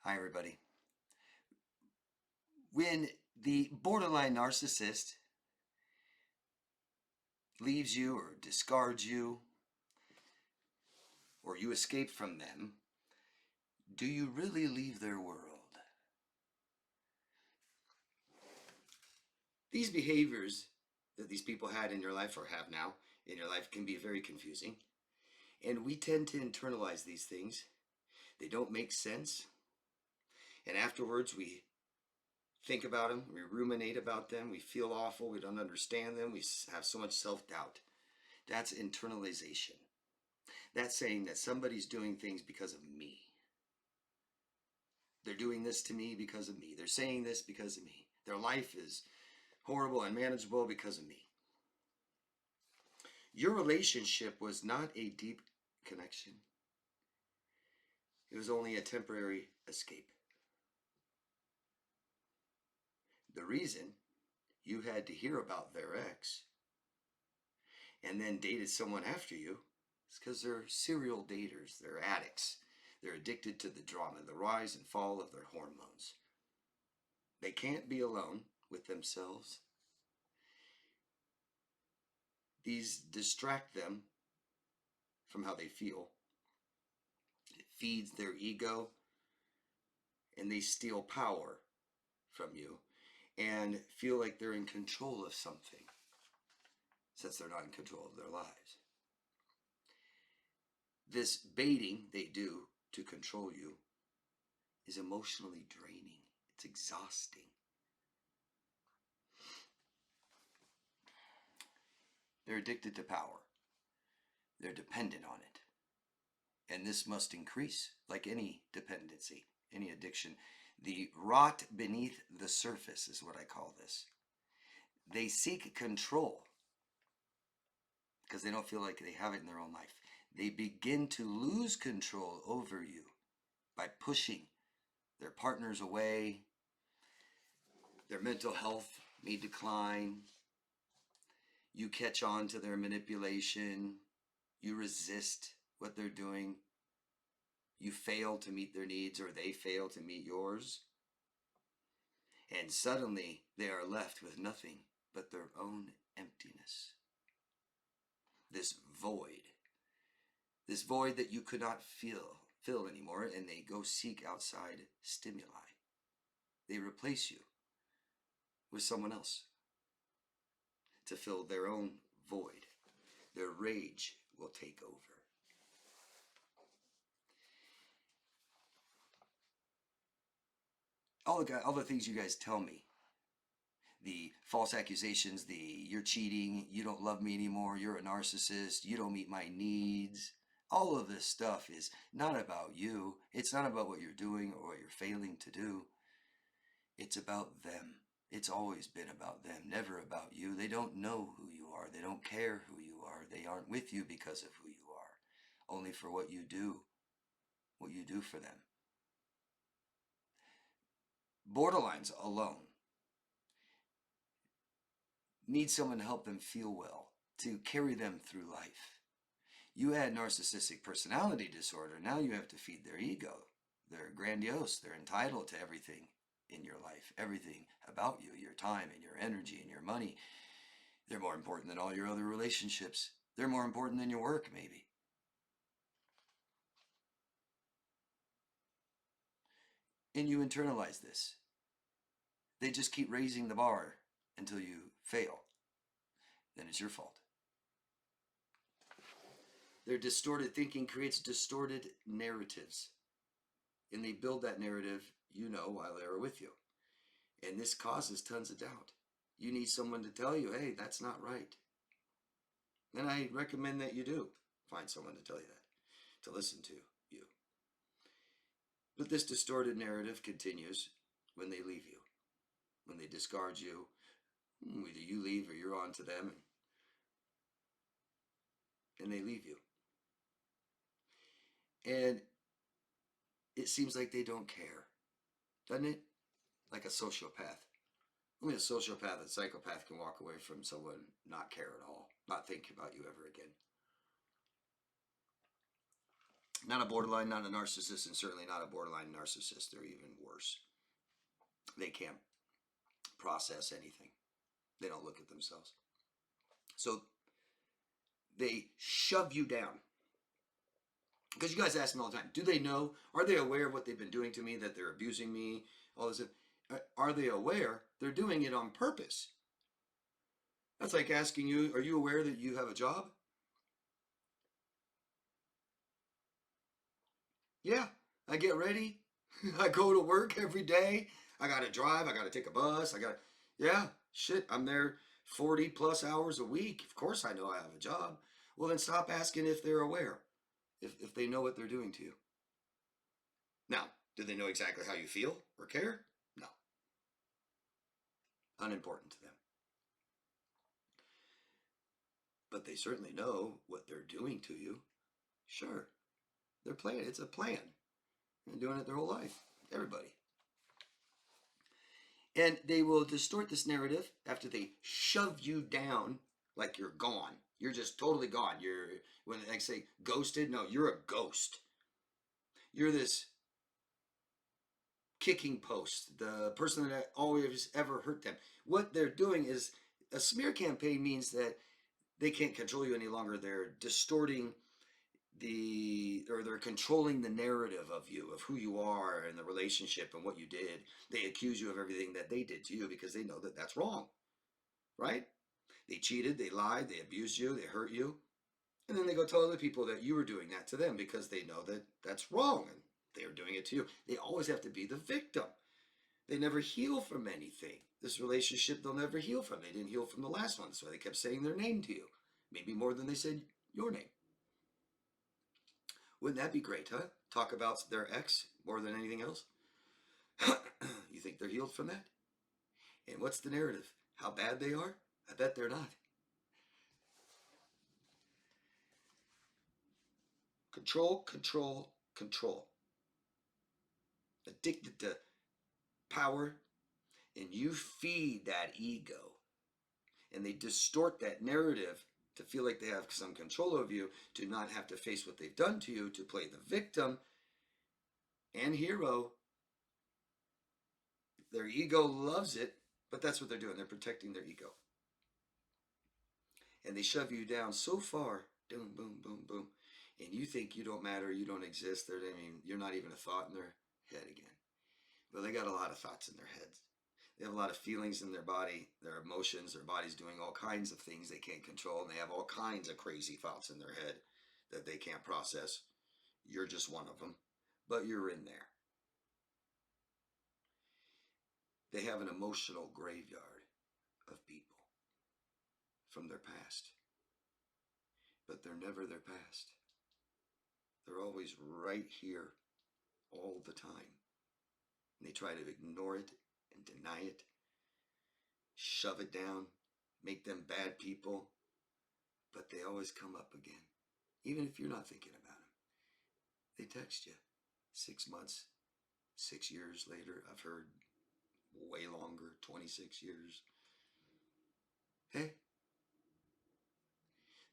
Hi, everybody. When the borderline narcissist leaves you or discards you, or you escape from them, do you really leave their world? These behaviors that these people had in your life or have now in your life can be very confusing. And we tend to internalize these things. They don't make sense. And afterwards, we think about them, we ruminate about them, we feel awful, we don't understand them, we have so much self-doubt. That's internalization. That's saying that somebody's doing things because of me. They're doing this to me because of me. They're saying this because of me. Their life is horrible and unmanageable because of me. Your relationship was not a deep connection. It was only a temporary escape. The reason you had to hear about their ex and then dated someone after you is because they're serial daters. They're addicts. They're addicted to the drama, the rise and fall of their hormones. They can't be alone with themselves. These distract them from how they feel. It feeds their ego, and they steal power from you and feel like they're in control of something, since they're not in control of their lives. This baiting they do to control you is emotionally draining. It's exhausting. They're addicted to power. They're dependent on it. And this must increase, like any dependency, any addiction. The rot beneath the surface is what I call this. They seek control because they don't feel like they have it in their own life. They begin to lose control over you by pushing their partners away. Their mental health may decline. You catch on to their manipulation. You resist what they're doing. You fail to meet their needs, or they fail to meet yours. And suddenly they are left with nothing but their own emptiness. This void that you could not fill anymore, and they go seek outside stimuli. They replace you with someone else to fill their own void. Their rage will take over. All the things you guys tell me, the false accusations, the you're cheating, you don't love me anymore, you're a narcissist, you don't meet my needs. All of this stuff is not about you. It's not about what you're doing or what you're failing to do. It's about them. It's always been about them, never about you. They don't know who you are. They don't care who you are. They aren't with you because of who you are, only for what you do for them. Borderlines alone need someone to help them feel well, to carry them through life. You add narcissistic personality disorder, now you have to feed their ego. They're grandiose, they're entitled to everything in your life, everything about you, your time and your energy and your money. They're more important than all your other relationships. They're more important than your work, maybe. And you internalize this. They just keep raising the bar until you fail. Then it's your fault. Their distorted thinking creates distorted narratives. And they build that narrative, while they are with you. And this causes tons of doubt. You need someone to tell you, hey, that's not right. Then I recommend that you do find someone to tell you that, to listen to you. But this distorted narrative continues when they leave you, when they discard you. Either you leave or you're on to them, and they leave you. And it seems like they don't care, doesn't it? Like a sociopath. Only a sociopath and psychopath can walk away from someone, not care at all, not think about you ever again. Not a borderline, not a narcissist, and certainly not a borderline narcissist. They're even worse. They can't process anything. They don't look at themselves. So they shove you down. Because you guys ask me all the time, do they know? Are they aware of what they've been doing to me, that they're abusing me? All this. Are they aware they're doing it on purpose? That's like asking you, are you aware that you have a job? Yeah, I get ready. I go to work every day. I got to drive. I got to take a bus. Yeah, shit, I'm there 40 plus hours a week. Of course I know I have a job. Well, then stop asking if they're aware, if they know what they're doing to you. Now, do they know exactly how you feel or care? No. Unimportant to them. But they certainly know what they're doing to you. Sure. They're playing. It's a plan. They're doing it their whole life. Everybody. And they will distort this narrative after they shove you down like you're gone. You're just totally gone. When they say ghosted, no, you're a ghost. You're this kicking post, the person that always ever hurt them. What they're doing is a smear campaign means that they can't control you any longer. They're distorting they're controlling the narrative of you, of who you are and the relationship and what you did. They accuse you of everything that they did to you because they know that that's wrong, right? They cheated, they lied, they abused you, they hurt you. And then they go tell other people that you were doing that to them because they know that that's wrong and they are doing it to you. They always have to be the victim. They never heal from anything. This relationship they'll never heal from. They didn't heal from the last one. That's why they kept saying their name to you. Maybe more than they said your name. Wouldn't that be great, huh? Talk about their ex more than anything else. You think they're healed from that? And what's the narrative? How bad they are? I bet they're not. Control, control, control. Addicted to power, and you feed that ego. And they distort that narrative to feel like they have some control over you, to not have to face what they've done to you, to play the victim and hero. Their ego loves it, but that's what they're doing. They're protecting their ego. And they shove you down so far, boom, boom, boom, boom, and you think you don't matter, you don't exist. You're not even a thought in their head again. Well, they got a lot of thoughts in their heads. They have a lot of feelings in their body, their emotions, their body's doing all kinds of things they can't control, and they have all kinds of crazy thoughts in their head that they can't process. You're just one of them, but you're in there. They have an emotional graveyard of people from their past, but they're never their past. They're always right here all the time. And they try to ignore it and deny it, shove it down, make them bad people, but they always come up again. Even if you're not thinking about them, they text you 6 months, 6 years later. I've heard way longer, 26 years. Hey,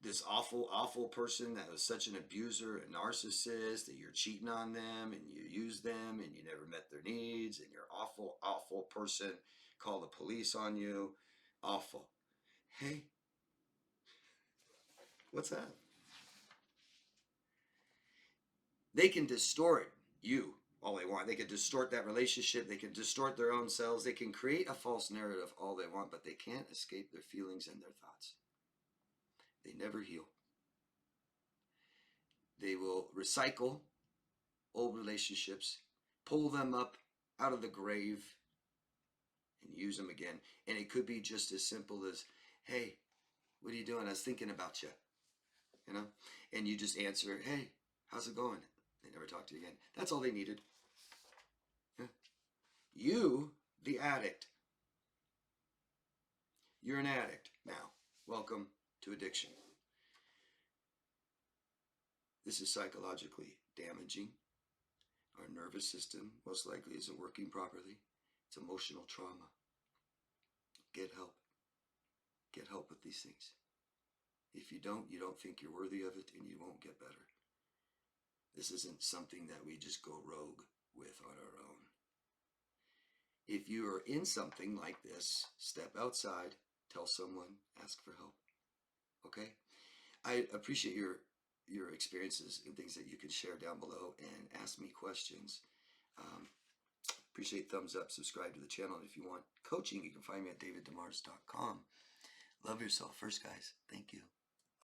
this awful, awful person that was such an abuser, a narcissist, that you're cheating on them and you use them and you never met their needs and you're awful, awful person, call the police on you, awful. Hey, what's that? They can distort you all they want. They can distort that relationship. They can distort their own selves. They can create a false narrative all they want, but they can't escape their feelings and their thoughts. They never heal. They will recycle old relationships, pull them up out of the grave, and use them again. And it could be just as simple as, hey, what are you doing? I was thinking about you, and you just answer, hey, how's it going? They never talk to you again. That's all they needed. Yeah. You, the addict. You're an addict now. Welcome to addiction. This is psychologically damaging. Our nervous system most likely isn't working properly. It's emotional trauma. Get help. Get help with these things. If you don't think you're worthy of it, and you won't get better. This isn't something that we just go rogue with on our own. If you are in something like this, step outside, tell someone, ask for help. Okay? I appreciate your experiences and things that you can share down below and ask me questions. Appreciate thumbs up, subscribe to the channel. If you want coaching, you can find me at daviddemars.com. Love yourself first, guys. Thank you.